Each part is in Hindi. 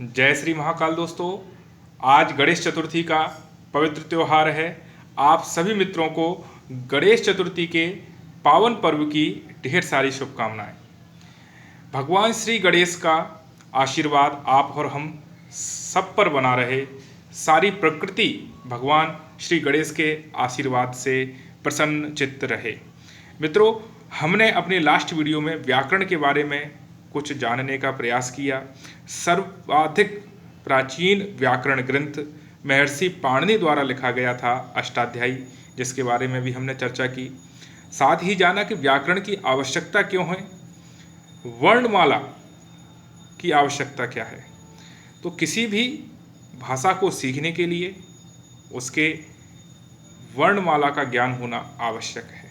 जय श्री महाकाल दोस्तों। आज गणेश चतुर्थी का पवित्र त्यौहार है। आप सभी मित्रों को गणेश चतुर्थी के पावन पर्व की ढेर सारी शुभकामनाएं। भगवान श्री गणेश का आशीर्वाद आप और हम सब पर बना रहे। सारी प्रकृति भगवान श्री गणेश के आशीर्वाद से प्रसन्न चित्त रहे। मित्रों, हमने अपने लास्ट वीडियो में व्याकरण के बारे में कुछ जानने का प्रयास किया। सर्वाधिक प्राचीन व्याकरण ग्रंथ महर्षि पाणिनि द्वारा लिखा गया था अष्टाध्यायी, जिसके बारे में भी हमने चर्चा की। साथ ही जाना कि व्याकरण की आवश्यकता क्यों है, वर्णमाला की आवश्यकता क्या है। तो किसी भी भाषा को सीखने के लिए उसके वर्णमाला का ज्ञान होना आवश्यक है।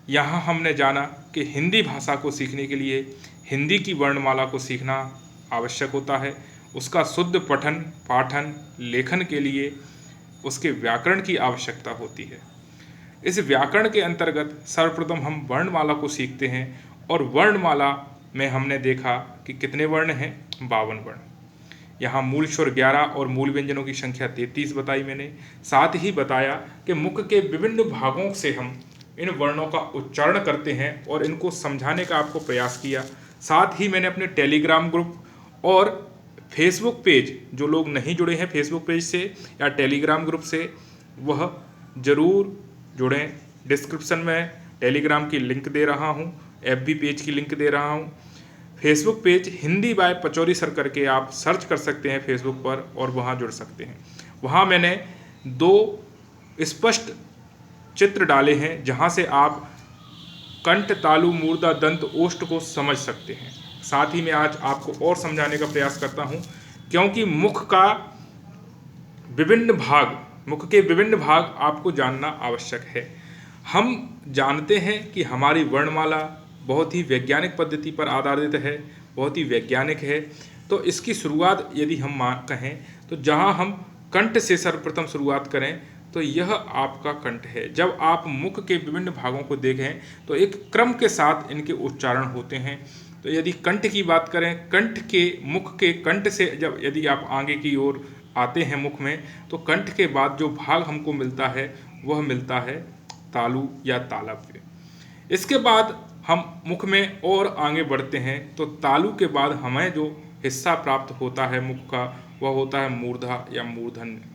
यहाँ हमने जाना कि हिंदी भाषा को सीखने के लिए हिंदी की वर्णमाला को सीखना आवश्यक होता है। उसका शुद्ध पठन पाठन लेखन के लिए उसके व्याकरण की आवश्यकता होती है। इस व्याकरण के अंतर्गत सर्वप्रथम हम वर्णमाला को सीखते हैं और वर्णमाला में हमने देखा कि कितने वर्ण हैं, 52 वर्ण। यहाँ मूल स्वर 11 और मूल व्यंजनों की संख्या 33 बताई मैंने। साथ ही बताया कि मुख के विभिन्न भागों से हम इन वर्णों का उच्चारण करते हैं और इनको समझाने का आपको प्रयास किया। साथ ही मैंने अपने टेलीग्राम ग्रुप और फेसबुक पेज, जो लोग नहीं जुड़े हैं फेसबुक पेज से या टेलीग्राम ग्रुप से, वह ज़रूर जुड़ें। डिस्क्रिप्शन में टेलीग्राम की लिंक दे रहा हूँ, FB पेज की लिंक दे रहा हूँ। Facebook page Hindi by Pachauri sir करके आप सर्च कर सकते हैं फेसबुक पर और वहाँ जुड़ सकते हैं। वहाँ मैंने 2 स्पष्ट चित्र डाले हैं जहाँ से आप कंठ तालु मूर्धा दंत ओष्ठ को समझ सकते हैं। साथ ही मैं आज आपको और समझाने का प्रयास करता हूँ, क्योंकि मुख के विभिन्न भाग आपको जानना आवश्यक है। हम जानते हैं कि हमारी वर्णमाला बहुत ही वैज्ञानिक पद्धति पर आधारित है, बहुत ही वैज्ञानिक है। तो इसकी शुरुआत यदि हम कहें तो जहाँ हम कंठ से सर्वप्रथम शुरुआत करें तो यह आपका कंठ है। जब आप मुख के विभिन्न भागों को देखें तो एक क्रम के साथ इनके उच्चारण होते हैं। तो यदि कंठ की बात करें, मुख के कंठ से जब यदि आप आगे की ओर आते हैं मुख में, तो कंठ के बाद जो भाग हमको मिलता है वह मिलता है तालु या तालव्य। इसके बाद हम मुख में और आगे बढ़ते हैं तो तालु के बाद हमें जो हिस्सा प्राप्त होता है मुख का, वह होता है मूर्धा या मूर्धन्य।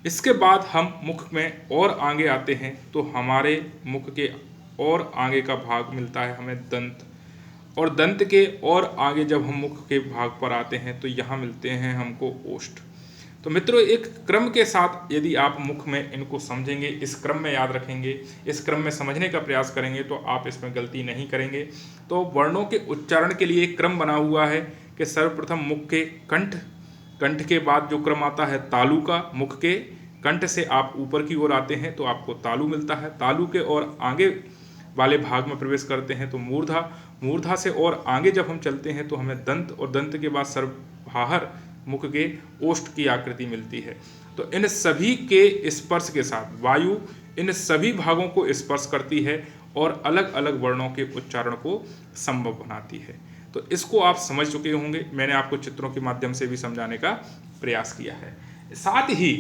इसके बाद हम मुख में और आगे आते हैं तो हमारे मुख के और आगे का भाग मिलता है हमें दंत, और दंत के और आगे जब हम मुख के भाग पर आते हैं तो यहाँ मिलते हैं हमको ओष्ठ। तो मित्रों, एक क्रम के साथ यदि आप मुख में इनको समझेंगे, इस क्रम में याद रखेंगे, इस क्रम में समझने का प्रयास करेंगे तो आप इसमें गलती नहीं करेंगे। तो वर्णों के उच्चारण के लिए एक क्रम बना हुआ है कि सर्वप्रथम मुख के कंठ के बाद जो क्रम आता है तालु का, मुख के कंठ से आप ऊपर की ओर आते हैं तो आपको तालु मिलता है। तालु के और आगे वाले भाग में प्रवेश करते हैं तो मूर्धा से और आगे जब हम चलते हैं तो हमें दंत, और दंत के बाद सर्वबाहर मुख के ओष्ठ की आकृति मिलती है। तो इन सभी के स्पर्श के साथ वायु इन सभी भागों को स्पर्श करती है और अलग अलग वर्णों के उच्चारण को संभव बनाती है। तो इसको आप समझ चुके होंगे, मैंने आपको चित्रों के माध्यम से भी समझाने का प्रयास किया है। साथ ही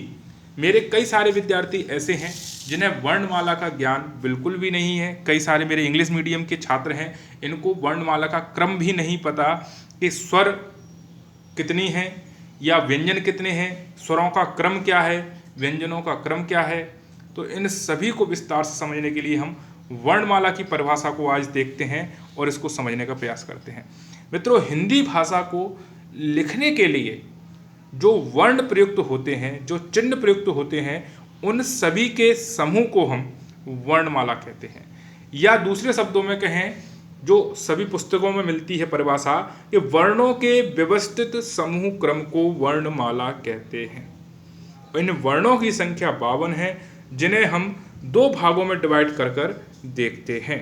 मेरे कई सारे विद्यार्थी ऐसे हैं जिन्हें वर्णमाला का ज्ञान बिल्कुल भी नहीं है। कई सारे मेरे इंग्लिश मीडियम के छात्र हैं, इनको वर्णमाला का क्रम भी नहीं पता कि स्वर कितनी हैं या व्यंजन कितने हैं, स्वरों का क्रम क्या है, व्यंजनों का क्रम क्या है। तो इन सभी को विस्तार से समझने के लिए हम वर्णमाला की परिभाषा को आज देखते हैं और इसको समझने का प्रयास करते हैं। मित्रों, हिंदी भाषा को लिखने के लिए जो वर्ण प्रयुक्त होते हैं, जो चिन्ह प्रयुक्त होते हैं, उन सभी के समूह को हम वर्णमाला कहते हैं। या दूसरे शब्दों में कहें, जो सभी पुस्तकों में मिलती है परिभाषा, कि वर्णों के व्यवस्थित समूह क्रम को वर्णमाला कहते हैं। इन वर्णों की संख्या 52 है, जिन्हें हम 2 भागों में डिवाइड कर देखते हैं।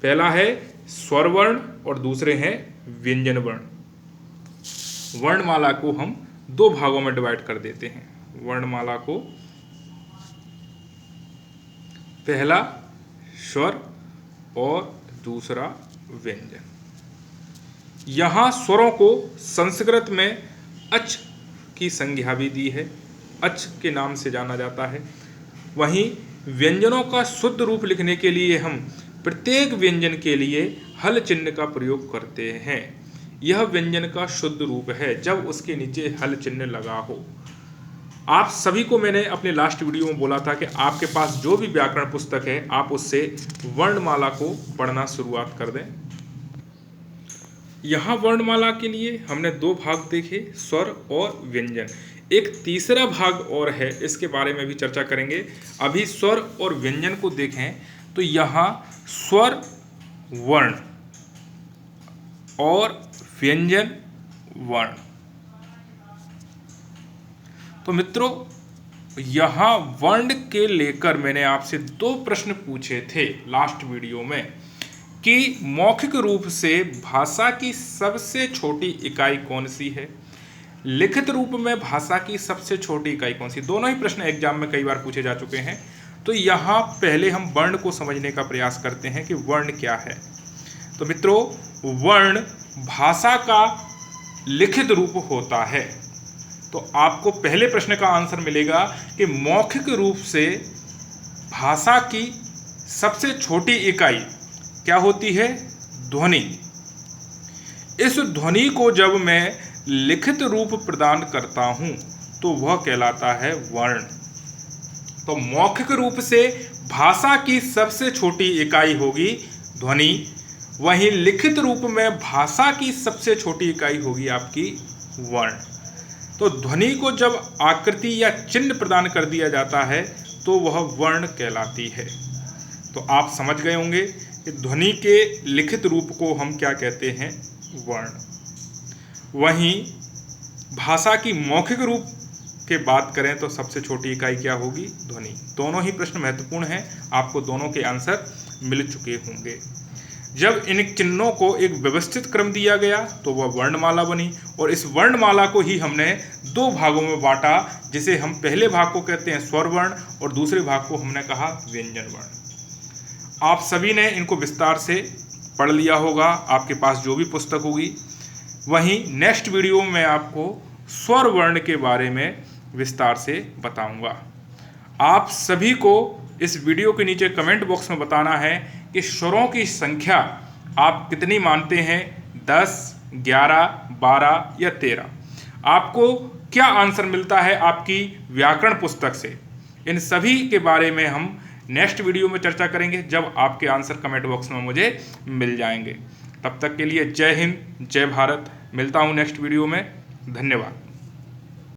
पहला है स्वर वर्ण और दूसरे हैं व्यंजन वर्ण। वर्णमाला को हम 2 भागों में डिवाइड कर देते हैं। वर्णमाला को पहला स्वर और दूसरा व्यंजन। यहाँ स्वरों को संस्कृत में अच की संज्ञा भी दी है, अच के नाम से जाना जाता है। वहीं व्यंजनों का शुद्ध रूप लिखने के लिए हम प्रत्येक व्यंजन के लिए हल चिन्ह का प्रयोग करते हैं। यह व्यंजन का शुद्ध रूप है जब उसके नीचे हल चिन्ह लगा हो। आप सभी को मैंने अपने लास्ट वीडियो में बोला था कि आपके पास जो भी व्याकरण पुस्तक है आप उससे वर्णमाला को पढ़ना शुरुआत कर दें। यहाँ वर्णमाला के लिए हमने 2 भाग देखे, स्वर और व्यंजन। एक तीसरा भाग और है, इसके बारे में भी चर्चा करेंगे। अभी स्वर और व्यंजन को देखें तो यहाँ स्वर वर्ण और व्यंजन वर्ण। तो मित्रों, यहाँ वर्ण के लेकर मैंने आपसे 2 प्रश्न पूछे थे लास्ट वीडियो में कि मौखिक रूप से भाषा की सबसे छोटी इकाई कौन सी है, लिखित रूप में भाषा की सबसे छोटी इकाई कौन सी। दोनों ही प्रश्न एग्जाम में कई बार पूछे जा चुके हैं। तो यहाँ पहले हम वर्ण को समझने का प्रयास करते हैं कि वर्ण क्या है। तो मित्रों, वर्ण भाषा का लिखित रूप होता है। तो आपको पहले प्रश्न का आंसर मिलेगा कि मौखिक रूप से भाषा की सबसे छोटी इकाई क्या होती है, ध्वनि। इस ध्वनि को जब मैं लिखित रूप प्रदान करता हूं तो वह कहलाता है वर्ण। तो मौखिक रूप से भाषा की सबसे छोटी इकाई होगी ध्वनि, वहीं लिखित रूप में भाषा की सबसे छोटी इकाई होगी आपकी वर्ण। तो ध्वनि को जब आकृति या चिन्ह प्रदान कर दिया जाता है तो वह वर्ण कहलाती है। तो आप समझ गए होंगे कि ध्वनि के लिखित रूप को हम क्या कहते हैं, वर्ण। वहीं भाषा की मौखिक रूप के बात करें तो सबसे छोटी इकाई क्या होगी, ध्वनि। दोनों ही प्रश्न महत्वपूर्ण हैं, आपको दोनों के आंसर मिल चुके होंगे। जब इन चिन्हों को एक व्यवस्थित क्रम दिया गया तो वह वर्णमाला बनी, और इस वर्णमाला को ही हमने 2 भागों में बांटा, जिसे हम पहले भाग को कहते हैं स्वर वर्ण और दूसरे भाग को हमने कहा व्यंजन वर्ण। आप सभी ने इनको विस्तार से पढ़ लिया होगा, आपके पास जो भी पुस्तक होगी। वहीं नेक्स्ट वीडियो में मैं आपको स्वर वर्ण के बारे में विस्तार से बताऊंगा। आप सभी को इस वीडियो के नीचे कमेंट बॉक्स में बताना है कि स्वरों की संख्या आप कितनी मानते हैं, 10, 11, 12 या 13। आपको क्या आंसर मिलता है आपकी व्याकरण पुस्तक से। इन सभी के बारे में हम नेक्स्ट वीडियो में चर्चा करेंगे जब आपके आंसर कमेंट बॉक्स में मुझे मिल जाएंगे। तब तक के लिए जय हिंद, जय भारत। मिलता हूँ नेक्स्ट वीडियो में। धन्यवाद।